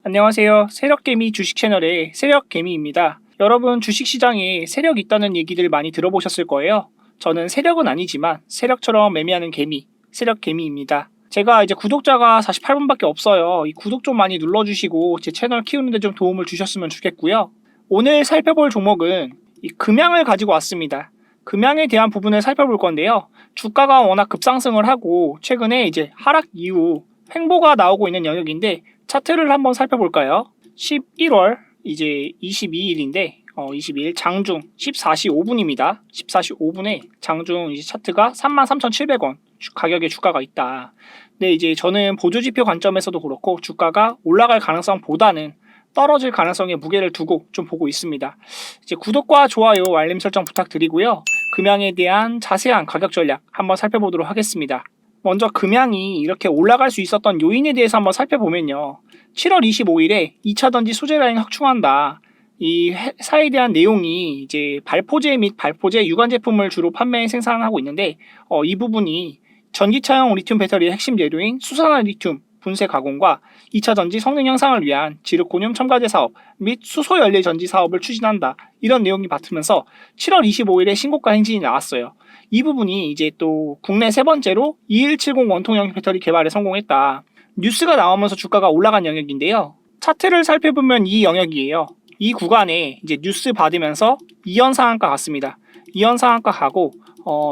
안녕하세요. 세력개미 주식 채널의 세력개미입니다. 여러분 주식시장에 세력이 있다는 얘기들 많이 들어보셨을 거예요. 저는 세력은 아니지만 세력처럼 매매하는 개미, 세력개미입니다. 제가 이제 구독자가 48분밖에 없어요. 이 구독 좀 많이 눌러주시고 제 채널 키우는데 좀 도움을 주셨으면 좋겠고요. 오늘 살펴볼 종목은 이 금양을 가지고 왔습니다. 금양에 대한 부분을 살펴볼 건데요. 주가가 워낙 급상승을 하고 최근에 이제 하락 이후 횡보가 나오고 있는 영역인데 차트를 한번 살펴볼까요? 11월 이제 22일인데 22일 장중 14시 5분입니다. 14시 5분에 장중 이제 차트가 33,700원 가격의 주가가 있다. 근데 이제 저는 보조지표 관점에서도 그렇고 주가가 올라갈 가능성보다는 떨어질 가능성에 무게를 두고 좀 보고 있습니다. 이제 구독과 좋아요, 알림 설정 부탁드리고요. 금양에 대한 자세한 가격 전략 한번 살펴보도록 하겠습니다. 먼저 금양이 이렇게 올라갈 수 있었던 요인에 대해서 한번 살펴보면요. 7월 25일에 2차전지 소재 라인 확충한다. 이 회사에 대한 내용이 이제 발포제 및 발포제 유관 제품을 주로 판매 생산하고 있는데 이 부분이 전기차용 리튬 배터리의 핵심 재료인 수산화 리튬 분쇄 가공과 2차 전지 성능 향상을 위한 지르코늄 첨가제 사업 및 수소 연료 전지 사업을 추진한다. 이런 내용이 받으면서 7월 25일에 신고가 행진이 나왔어요. 이 부분이 이제 또 국내 세 번째로 2170 원통형 배터리 개발에 성공했다. 뉴스가 나오면서 주가가 올라간 영역인데요. 차트를 살펴보면 이 영역이에요. 이 구간에 이제 뉴스 받으면서 이연 상한가 갔습니다. 이연 상한가 가고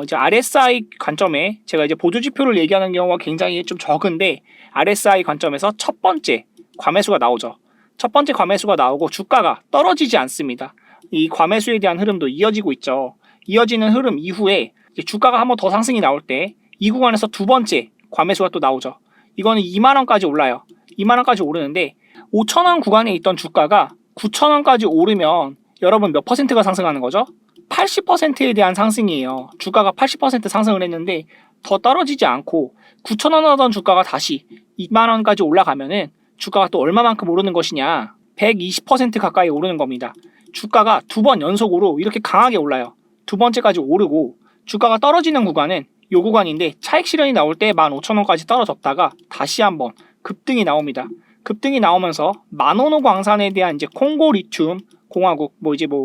이제 RSI 관점에 제가 이제 보조지표를 얘기하는 경우가 굉장히 좀 적은데 RSI 관점에서 첫 번째 과매수가 나오죠. 첫 번째 과매수가 나오고 주가가 떨어지지 않습니다. 이 과매수에 대한 흐름도 이어지고 있죠. 이어지는 흐름 이후에 주가가 한번 더 상승이 나올 때 이 구간에서 두 번째 과매수가 또 나오죠. 이거는 2만원까지 올라요. 2만원까지 오르는데 5천원 구간에 있던 주가가 9천원까지 오르면 여러분 몇 퍼센트가 상승하는 거죠? 80%에 대한 상승이에요. 주가가 80% 상승을 했는데 더 떨어지지 않고 9천원 하던 주가가 다시 2만원까지 올라가면은 주가가 또 얼마만큼 오르는 것이냐? 120% 가까이 오르는 겁니다. 주가가 두 번 연속으로 이렇게 강하게 올라요. 두 번째까지 오르고 주가가 떨어지는 구간은 이 구간인데 차익 실현이 나올 때 15,000원까지 떨어졌다가 다시 한번 급등이 나옵니다. 급등이 나오면서 마노노 광산에 대한 이제 콩고 리튬 공화국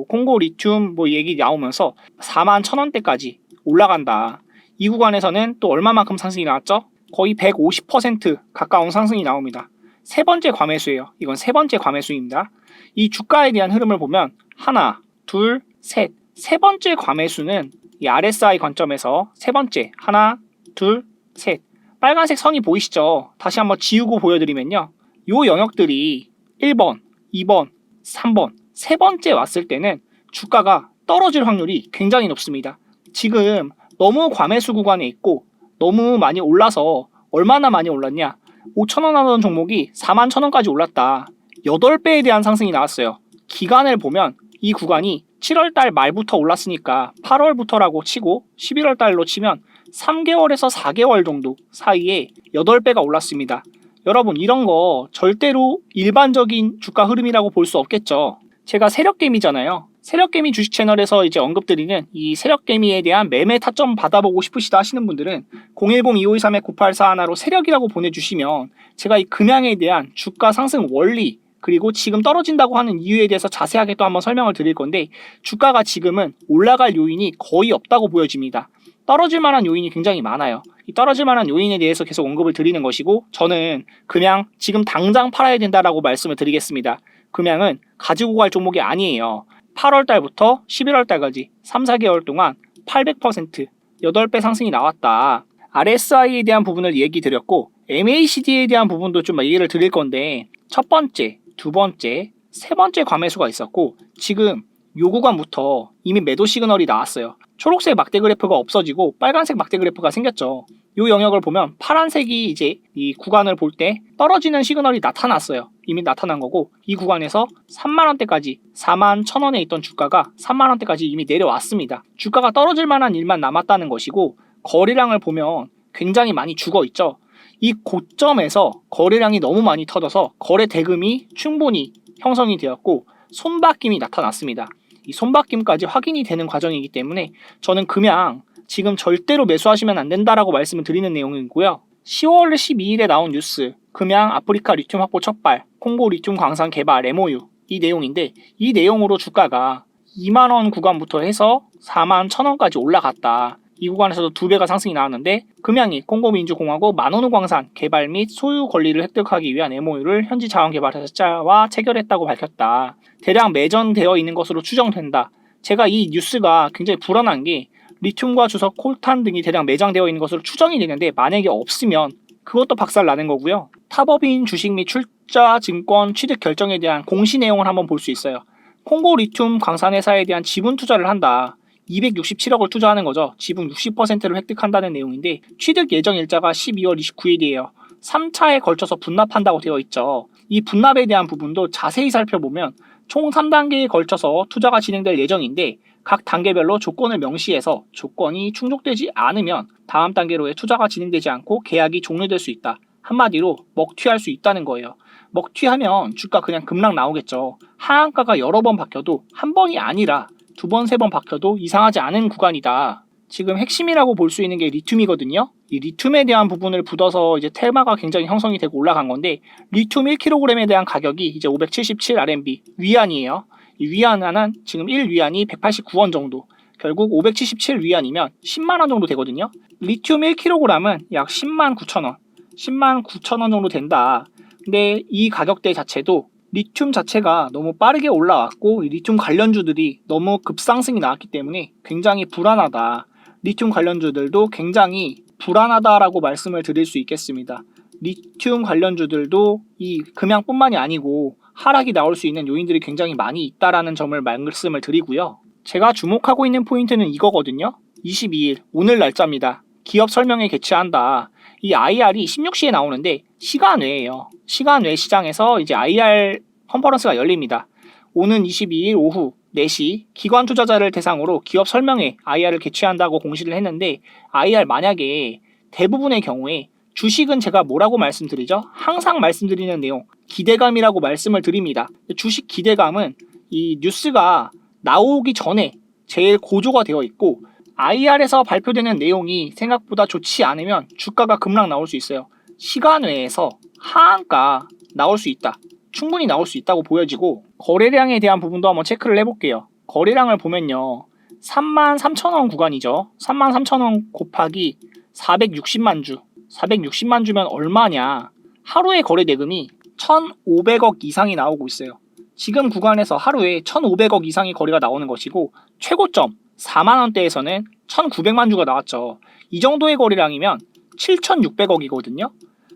콩고 리튬 얘기 나오면서 41,000원대까지 올라간다. 이 구간에서는 또 얼마만큼 상승이 나왔죠? 거의 150% 가까운 상승이 나옵니다. 세 번째 과매수예요. 이건 세 번째 과매수입니다. 이 주가에 대한 흐름을 보면 하나, 둘, 셋. 세 번째 과매수는 이 RSI 관점에서 세 번째 하나, 둘, 셋. 빨간색 선이 보이시죠? 다시 한번 지우고 보여드리면요. 요 영역들이 1번, 2번, 3번, 세 번째 왔을 때는 주가가 떨어질 확률이 굉장히 높습니다. 지금 너무 과매수 구간에 있고 너무 많이 올라서 얼마나 많이 올랐냐? 5천원 하던 종목이 41,000원까지 올랐다. 8배에 대한 상승이 나왔어요. 기간을 보면 이 구간이 7월달 말부터 올랐으니까 8월부터라고 치고 11월달로 치면 3개월에서 4개월 정도 사이에 8배가 올랐습니다. 여러분 이런 거 절대로 일반적인 주가 흐름이라고 볼 수 없겠죠. 제가 세력개미잖아요. 세력개미 주식 채널에서 이제 언급드리는 이 세력개미에 대한 매매 타점 받아보고 싶으시다 하시는 분들은 010-2523-9841로 세력이라고 보내주시면 제가 이 금양에 대한 주가 상승 원리 그리고 지금 떨어진다고 하는 이유에 대해서 자세하게 또 한번 설명을 드릴 건데 주가가 지금은 올라갈 요인이 거의 없다고 보여집니다. 떨어질 만한 요인이 굉장히 많아요. 이 떨어질 만한 요인에 대해서 계속 언급을 드리는 것이고 저는 금양 지금 당장 팔아야 된다라고 말씀을 드리겠습니다. 금양은 가지고 갈 종목이 아니에요. 8월달부터 11월달까지 3, 4개월 동안 800% 8배 상승이 나왔다. RSI에 대한 부분을 얘기 드렸고 MACD에 대한 부분도 좀 얘기를 드릴 건데 첫 번째, 두 번째, 세 번째 과매수가 있었고 지금 요 구간부터 이미 매도 시그널이 나왔어요. 초록색 막대 그래프가 없어지고 빨간색 막대 그래프가 생겼죠. 요 영역을 보면 파란색이 이제 이 구간을 볼 때 떨어지는 시그널이 나타났어요. 이미 나타난 거고 이 구간에서 3만원대까지 41,000원에 있던 주가가 3만원대까지 이미 내려왔습니다. 주가가 떨어질 만한 일만 남았다는 것이고 거래량을 보면 굉장히 많이 죽어 있죠. 이 고점에서 거래량이 너무 많이 터져서 거래 대금이 충분히 형성이 되었고 손바뀜이 나타났습니다. 이 손바뀜까지 확인이 되는 과정이기 때문에 저는 금양 지금 절대로 매수하시면 안 된다라고 말씀을 드리는 내용이고요. 10월 12일에 나온 뉴스, 금양 아프리카 리튬 확보 촉발, 콩고 리튬 광산 개발 MOU 이 내용인데, 이 내용으로 주가가 2만원 구간부터 해서 4만 1천원까지 올라갔다. 이 구간에서도 2배가 상승이 나왔는데, 금양이 콩고민주공화국 마노누 광산 개발 및 소유 권리를 획득하기 위한 MOU를 현지 자원개발사와 체결했다고 밝혔다. 대량 매전되어 있는 것으로 추정된다. 제가 이 뉴스가 굉장히 불안한 게, 리튬과 주석, 콜탄 등이 대량 매장되어 있는 것으로 추정이 되는데, 만약에 없으면 그것도 박살나는 거고요. 타법인 주식 및 출자 증권 취득 결정에 대한 공시 내용을 한번 볼 수 있어요. 콩고 리튬 광산회사에 대한 지분 투자를 한다. 267억을 투자하는 거죠. 지분 60%를 획득한다는 내용인데, 취득 예정 일자가 12월 29일이에요. 3차에 걸쳐서 분납한다고 되어 있죠. 이 분납에 대한 부분도 자세히 살펴보면 총 3단계에 걸쳐서 투자가 진행될 예정인데, 각 단계별로 조건을 명시해서 조건이 충족되지 않으면 다음 단계로의 투자가 진행되지 않고 계약이 종료될 수 있다. 한마디로 먹튀할 수 있다는 거예요. 먹튀하면 주가 그냥 급락 나오겠죠. 하한가가 여러 번 바뀌어도 한 번이 아니라 2번, 3번 바뀌어도 이상하지 않은 구간이다. 지금 핵심이라고 볼 수 있는 게 리튬이거든요. 이 리튬에 대한 부분을 굳어서 이제 테마가 굉장히 형성이 되고 올라간 건데, 리튬 1kg에 대한 가격이 이제 577RMB 위안이에요. 이 위안은 지금 1위안이 189원 정도, 결국 577위안이면 10만원 정도 되거든요. 리튬 1kg은 약 10만 9천원, 10만 9천원 정도 된다. 근데 이 가격대 자체도 리튬 자체가 너무 빠르게 올라왔고, 리튬 관련주들이 너무 급상승이 나왔기 때문에 굉장히 불안하다. 리튬 관련주들도 굉장히 불안하다라고 말씀을 드릴 수 있겠습니다. 리튬 관련주들도 이 금양뿐만이 아니고 하락이 나올 수 있는 요인들이 굉장히 많이 있다라는 점을 말씀을 드리고요. 제가 주목하고 있는 포인트는 이거거든요. 22일 오늘 날짜입니다. 기업 설명회 개최한다. 이 IR이 16시에 나오는데 시간 외에요. 시간 외 시장에서 이제 IR 컨퍼런스가 열립니다. 오는 22일 오후 4시 기관 투자자를 대상으로 기업 설명회 IR을 개최한다고 공시를 했는데, IR 만약에 대부분의 경우에 주식은 제가 뭐라고 말씀드리죠? 항상 말씀드리는 내용, 기대감이라고 말씀을 드립니다. 주식 기대감은 이 뉴스가 나오기 전에 제일 고조가 되어 있고, IR에서 발표되는 내용이 생각보다 좋지 않으면 주가가 급락 나올 수 있어요. 시간 외에서 하한가 나올 수 있다. 충분히 나올 수 있다고 보여지고, 거래량에 대한 부분도 한번 체크를 해볼게요. 거래량을 보면요, 3만 3천원 구간이죠. 3만 3천원 곱하기 460만 주, 460만 주면 얼마냐? 하루에 거래 대금이 1,500억 이상이 나오고 있어요. 지금 구간에서 하루에 1,500억 이상의 거래가 나오는 것이고, 최고점 4만원대에서는 1,900만 주가 나왔죠. 이 정도의 거래량이면 7,600억이거든요.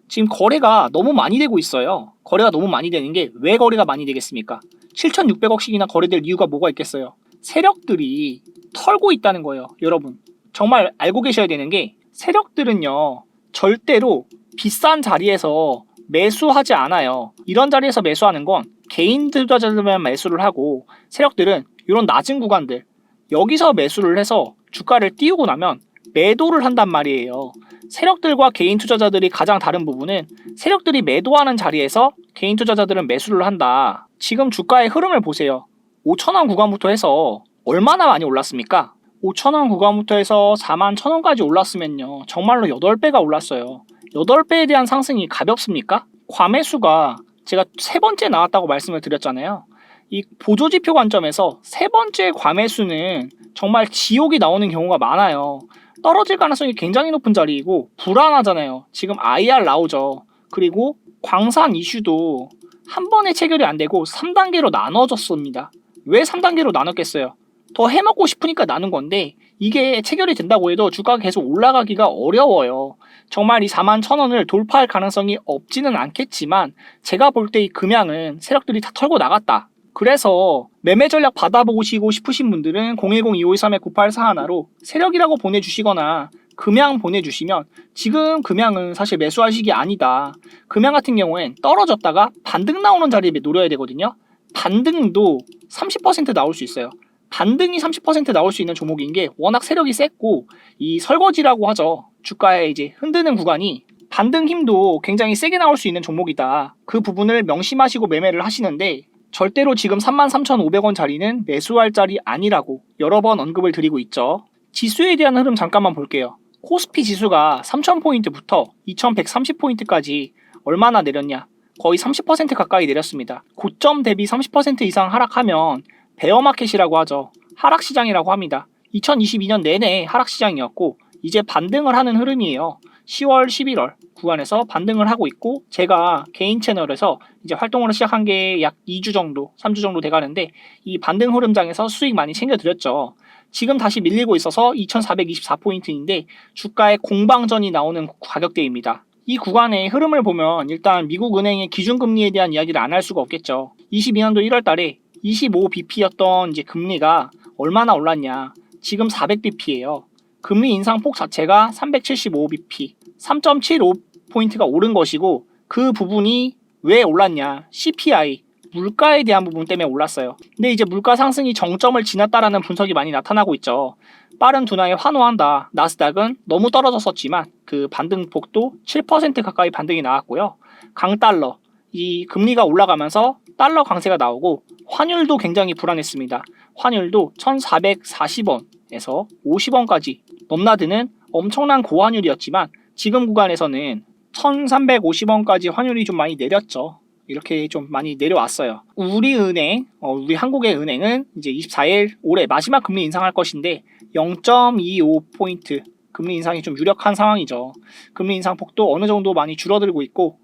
지금 거래가 너무 많이 되고 있어요. 거래가 너무 많이 되는 게 왜 거래가 많이 되겠습니까? 7,600억씩이나 거래될 이유가 뭐가 있겠어요? 세력들이 털고 있다는 거예요. 여러분, 정말 알고 계셔야 되는 게, 세력들은요 절대로 비싼 자리에서 매수하지 않아요. 이런 자리에서 매수하는 건 개인 투자자들만 매수를 하고, 세력들은 이런 낮은 구간들 여기서 매수를 해서 주가를 띄우고 나면 매도를 한단 말이에요. 세력들과 개인 투자자들이 가장 다른 부분은, 세력들이 매도하는 자리에서 개인 투자자들은 매수를 한다. 지금 주가의 흐름을 보세요. 5천원 구간부터 해서 얼마나 많이 올랐습니까? 5천원 구간부터 해서 4만 1천원까지 올랐으면요, 정말로 8배가 올랐어요. 8배에 대한 상승이 가볍습니까? 과매수가 제가 3번째 나왔다고 말씀을 드렸잖아요. 이 보조지표 관점에서 3번째 과매수는 정말 지옥이 나오는 경우가 많아요. 떨어질 가능성이 굉장히 높은 자리이고 불안하잖아요. 지금 IR 나오죠. 그리고 광산 이슈도 한 번에 체결이 안 되고 3단계로 나눠졌습니다. 왜 3단계로 나눴겠어요? 더 해먹고 싶으니까 나눈 건데, 이게 체결이 된다고 해도 주가가 계속 올라가기가 어려워요. 정말 이 4만 1천원을 돌파할 가능성이 없지는 않겠지만, 제가 볼 때 이 금양은 세력들이 다 털고 나갔다. 그래서 매매 전략 받아보시고 싶으신 분들은 010-2523-9841로 세력이라고 보내주시거나 금양 보내주시면, 지금 금양은 사실 매수할 시기 아니다. 금양 같은 경우엔 떨어졌다가 반등 나오는 자리에 노려야 되거든요. 반등도 30% 나올 수 있어요. 반등이 30% 나올 수 있는 종목인 게 워낙 세력이 셌고, 이 설거지라고 하죠. 주가에 이제 흔드는 구간이 반등 힘도 굉장히 세게 나올 수 있는 종목이다. 그 부분을 명심하시고 매매를 하시는데, 절대로 지금 33,500원 자리는 매수할 자리 아니라고 여러 번 언급을 드리고 있죠. 지수에 대한 흐름 잠깐만 볼게요. 코스피 지수가 3000포인트부터 2130포인트까지 얼마나 내렸냐? 거의 30% 가까이 내렸습니다. 고점 대비 30% 이상 하락하면 베어마켓이라고 하죠. 하락시장이라고 합니다. 2022년 내내 하락시장이었고 이제 반등을 하는 흐름이에요. 10월, 11월 구간에서 반등을 하고 있고, 제가 개인 채널에서 이제 활동을 시작한 게 약 2주 정도, 3주 정도 돼가는데 이 반등 흐름장에서 수익 많이 챙겨드렸죠. 지금 다시 밀리고 있어서 2424포인트인데 주가의 공방전이 나오는 가격대입니다. 이 구간의 흐름을 보면 일단 미국 은행의 기준금리에 대한 이야기를 안 할 수가 없겠죠. 22년도 1월 달에 25bp였던 이제 금리가 얼마나 올랐냐? 지금 400bp예요. 금리 인상폭 자체가 375bp, 3.75포인트가 오른 것이고, 그 부분이 왜 올랐냐? CPI, 물가에 대한 부분 때문에 올랐어요. 근데 이제 물가 상승이 정점을 지났다라는 분석이 많이 나타나고 있죠. 빠른 둔화에 환호한다. 나스닥은 너무 떨어졌었지만 그 반등폭도 7% 가까이 반등이 나왔고요. 강달러, 이 금리가 올라가면서 달러 강세가 나오고 환율도 굉장히 불안했습니다. 환율도 1440원에서 50원까지 넘나드는 엄청난 고환율이었지만 지금 구간에서는 1350원까지 환율이 좀 많이 내렸죠. 이렇게 좀 많이 내려왔어요. 우리은행, 우리 한국의 은행은 이제 24일 올해 마지막 금리 인상할 것인데 0.25포인트 금리 인상이 좀 유력한 상황이죠. 금리 인상 폭도 어느 정도 많이 줄어들고 있고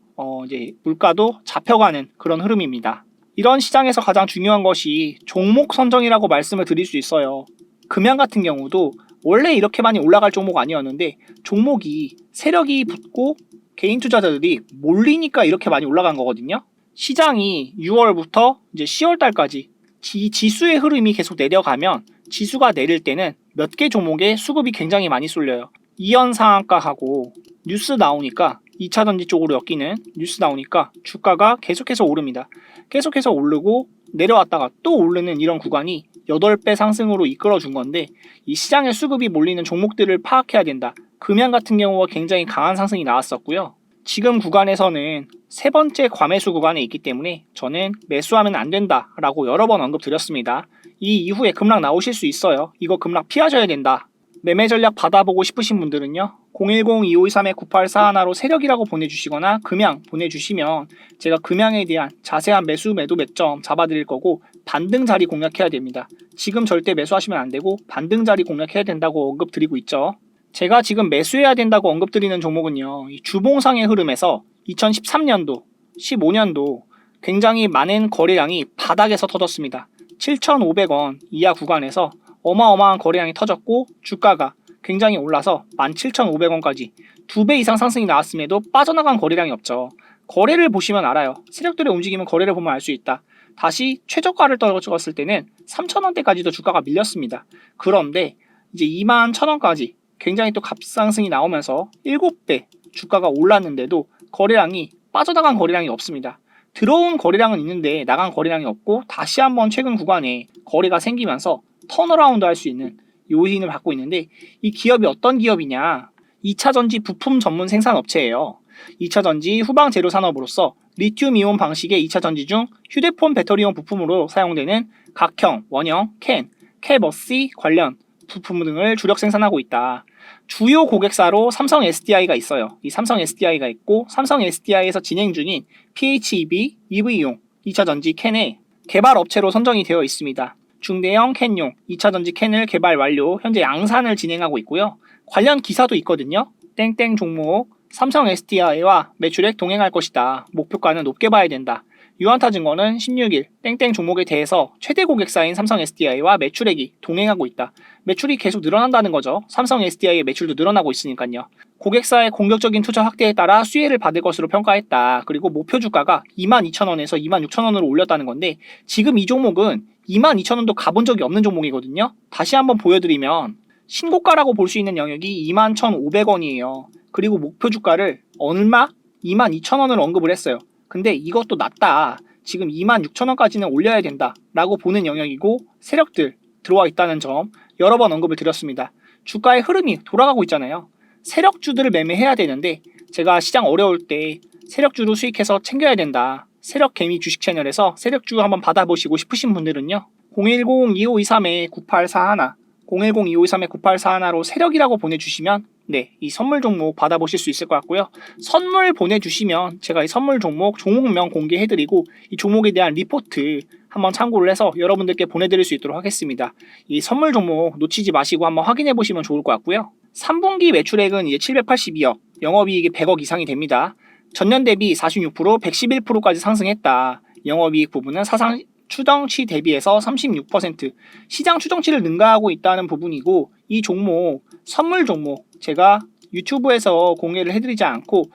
이제 물가도 잡혀가는 그런 흐름입니다. 이런 시장에서 가장 중요한 것이 종목 선정이라고 말씀을 드릴 수 있어요. 금양 같은 경우도 원래 이렇게 많이 올라갈 종목 아니었는데 종목이 세력이 붙고 개인 투자자들이 몰리니까 이렇게 많이 올라간 거거든요. 시장이 6월부터 이제 10월 달까지 지수의 흐름이 계속 내려가면 지수가 내릴 때는 몇 개 종목에 수급이 굉장히 많이 쏠려요. 이연상한가하고 뉴스 나오니까 2차전지 쪽으로 엮이는 뉴스 나오니까 주가가 계속해서 오릅니다. 계속해서 오르고 내려왔다가 또 오르는 이런 구간이 8배 상승으로 이끌어준 건데, 이 시장의 수급이 몰리는 종목들을 파악해야 된다. 금양 같은 경우가 굉장히 강한 상승이 나왔었고요. 지금 구간에서는 세 번째 과매수 구간에 있기 때문에 저는 매수하면 안 된다라고 여러 번 언급드렸습니다. 이 이후에 급락 나오실 수 있어요. 이거 급락 피하셔야 된다. 매매 전략 받아보고 싶으신 분들은요, 010-2523-9841로 세력이라고 보내주시거나 금양 보내주시면 제가 금양에 대한 자세한 매수 매도 매점 잡아드릴 거고, 반등 자리 공략해야 됩니다. 지금 절대 매수하시면 안 되고 반등 자리 공략해야 된다고 언급드리고 있죠. 제가 지금 매수해야 된다고 언급드리는 종목은요, 이 주봉상의 흐름에서 2013년도, 15년도 굉장히 많은 거래량이 바닥에서 터졌습니다. 7,500원 이하 구간에서 어마어마한 거래량이 터졌고 주가가 굉장히 올라서 17,500원까지 2배 이상 상승이 나왔음에도 빠져나간 거래량이 없죠. 거래를 보시면 알아요. 세력들의 움직임은 거래를 보면 알 수 있다. 다시 최저가를 떨어졌을 때는 3,000원대까지도 주가가 밀렸습니다. 그런데 이제 21,000원까지 굉장히 또 갑상승이 나오면서 7배 주가가 올랐는데도 거래량이 빠져나간 거래량이 없습니다. 들어온 거래량은 있는데 나간 거래량이 없고, 다시 한번 최근 구간에 거래가 생기면서 턴어라운드 할 수 있는 요인을 받고 있는데, 이 기업이 어떤 기업이냐? 2차전지 부품 전문 생산업체예요. 2차전지 후방 재료 산업으로서 리튬 이온 방식의 2차전지 중 휴대폰 배터리용 부품으로 사용되는 각형, 원형, 캡-C 관련 부품 등을 주력 생산하고 있다. 주요 고객사로 삼성 SDI가 있어요. 이 삼성 SDI가 있고, 삼성 SDI에서 진행 중인 PHEV, EV용 2차전지 캔의 개발 업체로 선정이 되어 있습니다. 중대형 캔용 2차전지 캔을 개발 완료, 현재 양산을 진행하고 있고요. 관련 기사도 있거든요. 땡땡 종목 삼성 SDI와 매출액 동행할 것이다. 목표가는 높게 봐야 된다. 유한타증권은 16일 땡땡 종목에 대해서 최대 고객사인 삼성 SDI와 매출액이 동행하고 있다. 매출이 계속 늘어난다는 거죠. 삼성 SDI의 매출도 늘어나고 있으니까요. 고객사의 공격적인 투자 확대에 따라 수혜를 받을 것으로 평가했다. 그리고 목표 주가가 22,000원에서 26,000원으로 올렸다는 건데, 지금 이 종목은 22,000원도 가본 적이 없는 종목이거든요. 다시 한번 보여드리면 신고가라고 볼 수 있는 영역이 21,500원이에요. 그리고 목표 주가를 얼마? 22,000원을 언급을 했어요. 근데 이것도 낮다. 지금 26,000원까지는 올려야 된다 라고 보는 영역이고, 세력들 들어와 있다는 점 여러 번 언급을 드렸습니다. 주가의 흐름이 돌아가고 있잖아요. 세력주들을 매매해야 되는데, 제가 시장 어려울 때 세력주로 수익해서 챙겨야 된다. 세력 개미 주식 채널에서 세력주 한번 받아보시고 싶으신 분들은요, 010-2523-9841 010-2523-9841로 세력이라고 보내주시면 네, 이 선물 종목 받아보실 수 있을 것 같고요. 선물 보내주시면 제가 이 선물 종목명 공개해드리고 이 종목에 대한 리포트 한번 참고를 해서 여러분들께 보내드릴 수 있도록 하겠습니다. 이 선물 종목 놓치지 마시고 한번 확인해 보시면 좋을 것 같고요. 3분기 매출액은 이제 782억, 영업이익이 100억 이상이 됩니다. 전년 대비 46%, 111%까지 상승했다. 영업이익 부분은 사상 추정치 대비해서 36%, 시장 추정치를 능가하고 있다는 부분이고, 이 종목, 선물 종목, 제가 유튜브에서 공개를 해드리지 않고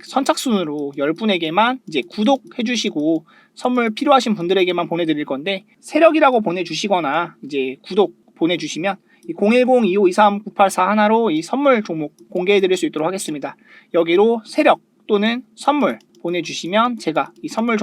선착순으로 10분에게만 이제 구독해주시고 선물 필요하신 분들에게만 보내드릴 건데, 세력이라고 보내주시거나 이제 구독 보내주시면 010-2523-9841로 이 선물 종목 공개해드릴 수 있도록 하겠습니다. 여기로 세력 또는 선물 보내주시면 제가 이 선물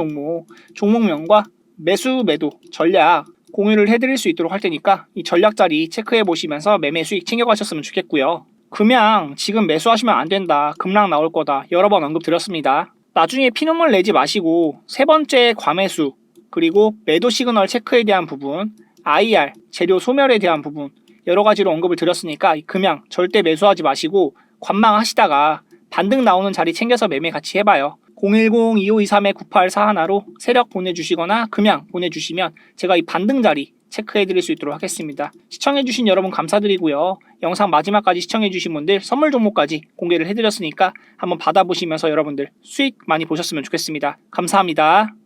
종목명과 매수 매도 전략 공유를 해드릴 수 있도록 할 테니까 이 전략 자리 체크해 보시면서 매매 수익 챙겨가셨으면 좋겠고요. 금양 지금 매수하시면 안 된다, 급락 나올 거다 여러 번 언급드렸습니다. 나중에 피눈물 내지 마시고 세 번째 과매수, 그리고 매도 시그널 체크에 대한 부분, IR 재료 소멸에 대한 부분 여러 가지로 언급을 드렸으니까 이 금양 절대 매수하지 마시고 관망하시다가 반등 나오는 자리 챙겨서 매매 같이 해봐요. 010-2523-9841로 세력 보내주시거나 금양 보내주시면 제가 이 반등 자리 체크해드릴 수 있도록 하겠습니다. 시청해주신 여러분 감사드리고요. 영상 마지막까지 시청해주신 분들 선물 종목까지 공개를 해드렸으니까 한번 받아보시면서 여러분들 수익 많이 보셨으면 좋겠습니다. 감사합니다.